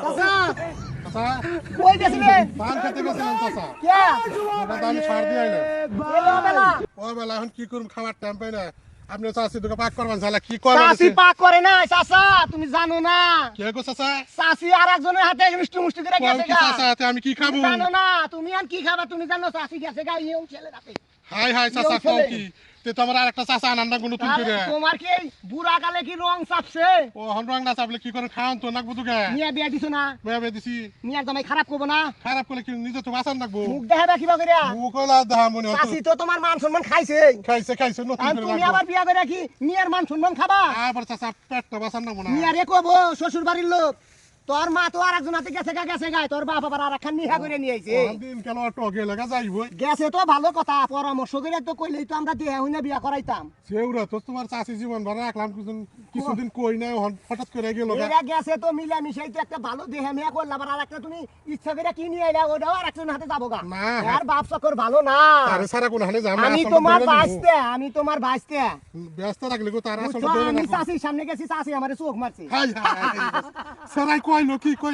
চাচা চাচা কই গেছিলে পান খেতে গেছিলাম চাচা কে দাদা আমি সার দিয়ে আইলাম এলো বেলা ও বেলা এখন কি করুম খাবার টাইম পাই না আপনি চাচি দুটো পাক করবেন ঝালা কি করবেন চাচি পাক করে না চাচা তুমি জানো না কে গো চাচা চাচি আর একজনের হাতে মিষ্টি মুষ্টি করে গেছে কি গা চাচা হাতে আমি কি খাবো জানো না তুমি আর কি খাবা তুমি জানো চাচি গেছে গা ইয়ং ছেলে রাতে হাই হাই চাচা খাও কি তে তোমার আরেকটা চাচা আনন্দ গুলো তুই করে তোমার কি বুড়া কালে কি রং চাপছে ও হন রং না চাপলে কি করে খাওন তো নাকবো তো কে মিয়া বিয়া দিছো না বেবে দিছি মিয়ার জামাই খারাপ করবো না খারাপ করলে কি নিজে তো বাঁচান নাকবো মুখ দেখাবা কিবা করে মুকলা দা মনে হতো চাচি তো তোমার মান সম্মান খাইছে খাইছে খাইছে নতুন আর করে তুমি লাগবো আবার বিয়া করে কি মিয়ার মান সম্মান খাবা আবার চাচা পেটটা বাঁচান নাকবো না মিয়ারে কবো শ্বশুর বাড়ির লোক তোর মা তো আর একজন হাতে গেছে গা তোর বাপ আবার আর একখান নিহা করে নিয়ে আইছে দিন কেন টকে লাগা যাইবো গেছে তো ভালো কথা পরামর্শ করে তো কইলেই তো আমরা দেয়া হইনা বিয়া করাইতাম সেউরা তো তোমার চাচি জীবন ভরা রাখলাম কিছুদিন কই নাই হঠাৎ করে গেল এরা গেছে তো মিলা মিশাই তো একটা ভালো দেহা মেয়া করলাম আর একটা তুমি ইচ্ছা করে কি নিয়ে আইলা ওটাও আর একজন হাতে যাবো গা না আর বাপ চকর ভালো না আরে সারা কোন হালে যাম আমি তোমার বাঁচতে ব্যস্ত রাখলে গো তার আসলে আমি চাষির সামনে গেছি চাষি আমারে চোখ মারছে হাই হাই সারাই কইলো কি কই